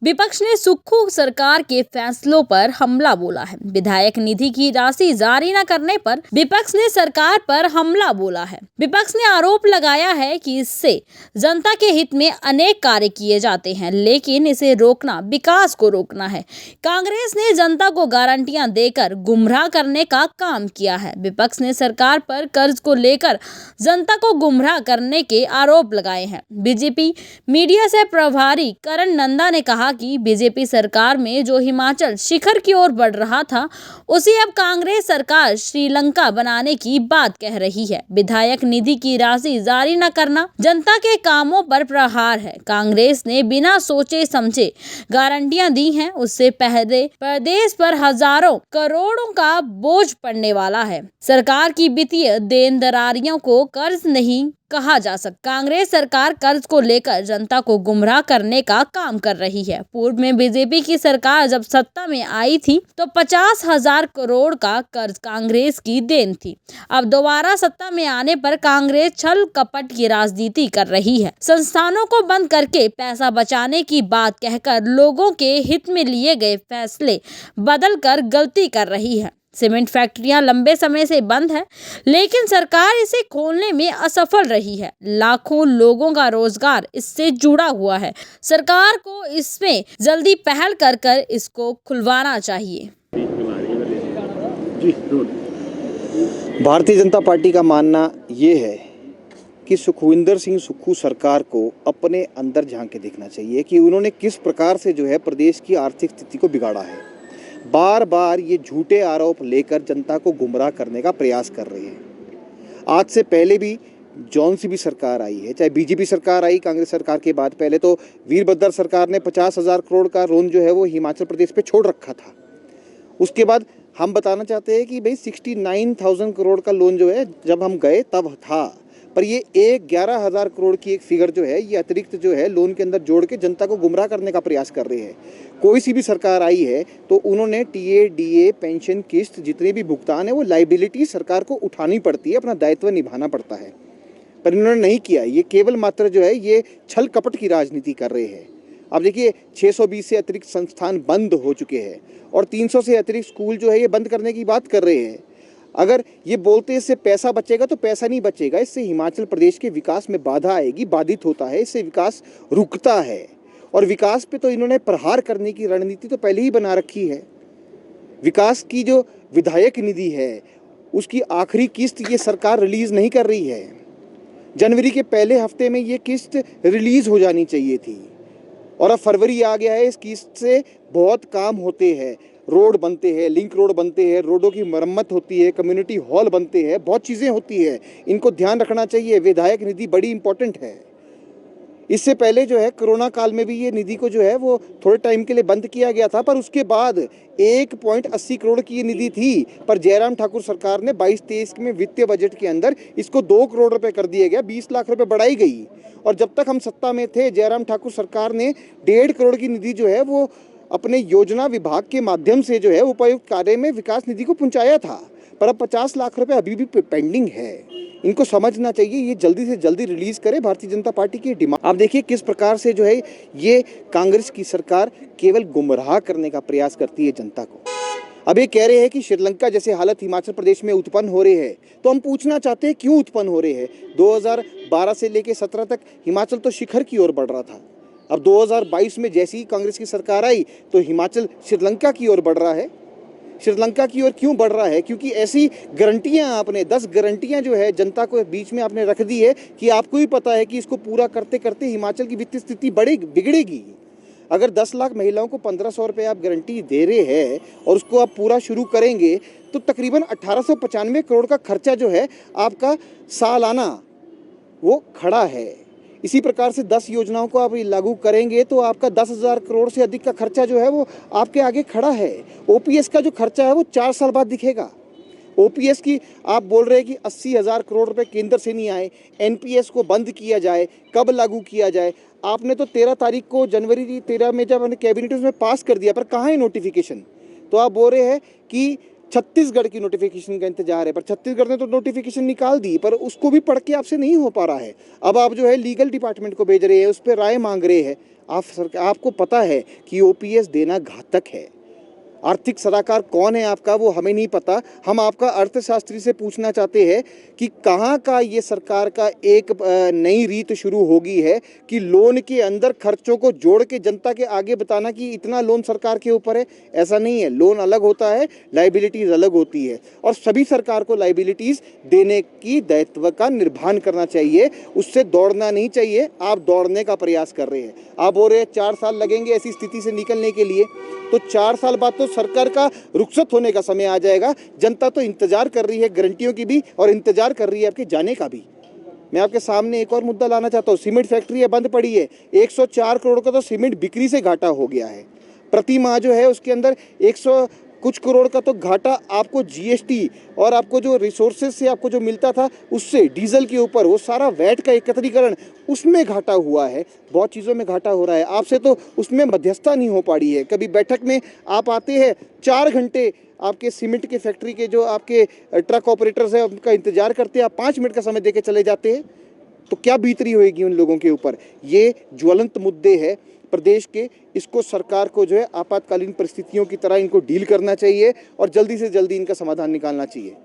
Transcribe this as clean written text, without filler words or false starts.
विपक्ष ने सुक्खू सरकार के फैसलों पर हमला बोला है। विधायक निधि की राशि जारी न करने पर विपक्ष ने सरकार पर हमला बोला है। विपक्ष ने आरोप लगाया है कि इससे जनता के हित में अनेक कार्य किए जाते हैं, लेकिन इसे रोकना विकास को रोकना है। कांग्रेस ने जनता को गारंटियां देकर गुमराह करने का काम किया है। विपक्ष ने सरकार पर कर्ज को लेकर जनता को गुमराह करने के आरोप लगाए हैं। बीजेपी मीडिया से प्रभारी करण नंदा ने कहा कि बीजेपी सरकार में जो हिमाचल शिखर की ओर बढ़ रहा था, उसी अब कांग्रेस सरकार श्रीलंका बनाने की बात कह रही है। विधायक निधि की राशि जारी न करना जनता के कामों पर प्रहार है। कांग्रेस ने बिना सोचे समझे गारंटियां दी हैं, उससे पहले प्रदेश पर हजारों करोड़ों का बोझ पड़ने वाला है। सरकार की वित्तीय देनदारियों को कर्ज नहीं कहा जा सकता। कांग्रेस सरकार कर्ज को लेकर जनता को गुमराह करने का काम कर रही है। पूर्व में बीजेपी की सरकार जब सत्ता में आई थी तो 50,000 करोड़ का कर्ज कांग्रेस की देन थी। अब दोबारा सत्ता में आने पर कांग्रेस छल कपट की राजनीति कर रही है। संस्थानों को बंद करके पैसा बचाने की बात कहकर लोगों के हित में लिए गए फैसले बदलकर गलती कर रही है। सीमेंट फैक्ट्रियां लंबे समय से बंद है, लेकिन सरकार इसे खोलने में असफल रही है। लाखों लोगों का रोजगार इससे जुड़ा हुआ है। सरकार को इसमें जल्दी पहल कर कर इसको खुलवाना चाहिए। भारतीय जनता पार्टी का मानना ये है कि सुखविंदर सिंह सुक्खू सरकार को अपने अंदर झांक के देखना चाहिए कि उन्होंने किस प्रकार से जो है प्रदेश की आर्थिक स्थिति को बिगाड़ा है। बार बार ये झूठे आरोप लेकर जनता को गुमराह करने का प्रयास कर रहे हैं। आज से पहले भी जौन सी भी सरकार आई है, चाहे बीजेपी सरकार आई कांग्रेस सरकार के बाद, पहले तो वीरभद्र सरकार ने 50,000 करोड़ का लोन जो है वो हिमाचल प्रदेश पे छोड़ रखा था। उसके बाद हम बताना चाहते हैं कि भाई 69,000 करोड़ का लोन जो है जब हम गए तब था, पर ये 11,000 करोड़ की एक फिगर जो है ये अतिरिक्त जो है लोन के अंदर जोड़ के जनता को गुमराह करने का प्रयास कर रहे हैं। कोई सी भी सरकार आई है तो उन्होंने टीए, डीए, पेंशन, किस्त जितने भी भुगतान है वो लाइबिलिटी सरकार को उठानी पड़ती है, अपना दायित्व निभाना पड़ता है, पर इन्होंने नहीं किया। ये केवल मात्र जो है ये छल कपट की राजनीति कर रहे हैं। अब देखिए 620 से अतिरिक्त संस्थान बंद हो चुके हैं और 300 से अतिरिक्त स्कूल जो है ये बंद करने की बात कर रहे हैं। अगर ये बोलते इससे पैसा बचेगा तो पैसा नहीं बचेगा, इससे हिमाचल प्रदेश के विकास में बाधा आएगी, बाधित होता है, इससे विकास रुकता है। और विकास पे तो इन्होंने प्रहार करने की रणनीति तो पहले ही बना रखी है। विकास की जो विधायक निधि है उसकी आखिरी किस्त ये सरकार रिलीज नहीं कर रही है। जनवरी के पहले हफ्ते में ये किस्त रिलीज हो जानी चाहिए थी और अब फरवरी आ गया है। इस किस्त से बहुत काम होते हैं, रोड बनते हैं, लिंक रोड बनते हैं, रोडों की मरम्मत होती है, कम्युनिटी हॉल बनते हैं, बहुत चीज़ें होती है, इनको ध्यान रखना चाहिए। विधायक निधि बड़ी इंपॉर्टेंट है। इससे पहले जो है कोरोना काल में भी ये निधि को जो है वो थोड़े टाइम के लिए बंद किया गया था, पर उसके बाद 1.80 करोड़ की ये निधि थी, पर जयराम ठाकुर सरकार ने 22-23 में वित्तीय बजट के अंदर इसको 2 करोड़ रुपए कर दिया गया, 20 लाख रुपए बढ़ाई गई। और जब तक हम सत्ता में थे जयराम ठाकुर सरकार ने 1.5 करोड़ की निधि जो है वो अपने योजना विभाग के माध्यम से जो है उपायुक्त कार्य में विकास निधि को पहुंचाया था, पर अब 50 लाख रुपए अभी भी पेंडिंग है। इनको समझना चाहिए, ये जल्दी से जल्दी रिलीज करे। भारतीय जनता पार्टी की डिमांड आप देखिए किस प्रकार से जो है ये कांग्रेस की सरकार केवल गुमराह करने का प्रयास करती है जनता को। अब ये कह रहे हैं कि श्रीलंका जैसे हालत हिमाचल प्रदेश में उत्पन्न हो रहे हैं, तो हम पूछना चाहते हैं क्यों उत्पन्न हो रहे हैं। 2012 से लेकर 17 तक हिमाचल तो शिखर की ओर बढ़ रहा था। अब 2022 में जैसी ही कांग्रेस की सरकार आई तो हिमाचल श्रीलंका की ओर बढ़ रहा है। श्रीलंका की ओर क्यों बढ़ रहा है? क्योंकि ऐसी गारंटियां आपने 10 गारंटियां जो है जनता को बीच में आपने रख दी है कि आपको ही पता है कि इसको पूरा करते करते हिमाचल की वित्तीय स्थिति बिगड़ेगी। अगर 10 लाख महिलाओं को 1500 रुपये आप गारंटी दे रहे हैं और उसको आप पूरा शुरू करेंगे तो तकरीबन 1895 करोड़ का खर्चा जो है आपका सालाना वो खड़ा है। इसी प्रकार से 10 योजनाओं को आप लागू करेंगे तो आपका 10,000 करोड़ से अधिक का खर्चा जो है वो आपके आगे खड़ा है। ओपीएस का जो खर्चा है वो 4 साल बाद दिखेगा। ओपीएस की आप बोल रहे हैं कि 80,000 करोड़ रुपए केंद्र से नहीं आए, एनपीएस को बंद किया जाए, कब लागू किया जाए? आपने तो 13 तारीख को जनवरी 13 में जब कैबिनेट में पास कर दिया, पर कहाँ है नोटिफिकेशन? तो आप बोल रहे हैं कि छत्तीसगढ़ की नोटिफिकेशन का इंतजार है, पर छत्तीसगढ़ ने तो नोटिफिकेशन निकाल दी, पर उसको भी पढ़ के आपसे नहीं हो पा रहा है। अब आप जो है लीगल डिपार्टमेंट को भेज रहे हैं, उस पर राय मांग रहे हैं। आपको पता है कि ओपीएस देना घातक है। आर्थिक सलाहकार कौन है आपका वो हमें नहीं पता। हम आपका अर्थशास्त्री से पूछना चाहते हैं कि कहाँ का ये सरकार का एक नई रीत शुरू होगी है कि लोन के अंदर खर्चों को जोड़ के जनता के आगे बताना कि इतना लोन सरकार के ऊपर है। ऐसा नहीं है, लोन अलग होता है, लायबिलिटीज़ अलग होती है, और सभी सरकार को लायबिलिटीज़ देने की दायित्व का निर्वहन करना चाहिए, उससे दौड़ना नहीं चाहिए। आप दौड़ने का प्रयास कर रहे हैं। आप बोल रहे हैं 4 साल लगेंगे ऐसी स्थिति से निकलने के लिए, तो 4 साल बाद तो सरकार का रुखसत होने का समय आ जाएगा। जनता तो इंतजार कर रही है गारंटियों की भी, और इंतजार कर रही है आपके जाने का भी। मैं आपके सामने एक और मुद्दा लाना चाहता हूँ। सीमेंट फैक्ट्री है, बंद पड़ी है। 104 करोड़ का तो सीमेंट बिक्री से घाटा हो गया है। प्रति माह जो है उसके अंदर 100 कुछ करोड़ का तो घाटा आपको जीएसटी और आपको जो रिसोर्सेज से आपको जो मिलता था उससे, डीजल के ऊपर वो सारा वैट का एकत्रीकरण, उसमें घाटा हुआ है। बहुत चीज़ों में घाटा हो रहा है। आपसे तो उसमें मध्यस्थता नहीं हो पा रही है। कभी बैठक में आप आते हैं 4 घंटे आपके सीमेंट के फैक्ट्री के जो आपके ट्रक ऑपरेटर्स हैं उनका इंतजार करते हैं, आप 5 मिनट का समय दे के चले जाते हैं। तो क्या बीतरी होगी उन लोगों के ऊपर। ये ज्वलंत मुद्दे हैं प्रदेश के। इसको सरकार को जो है आपातकालीन परिस्थितियों की तरह इनको डील करना चाहिए और जल्दी से जल्दी इनका समाधान निकालना चाहिए।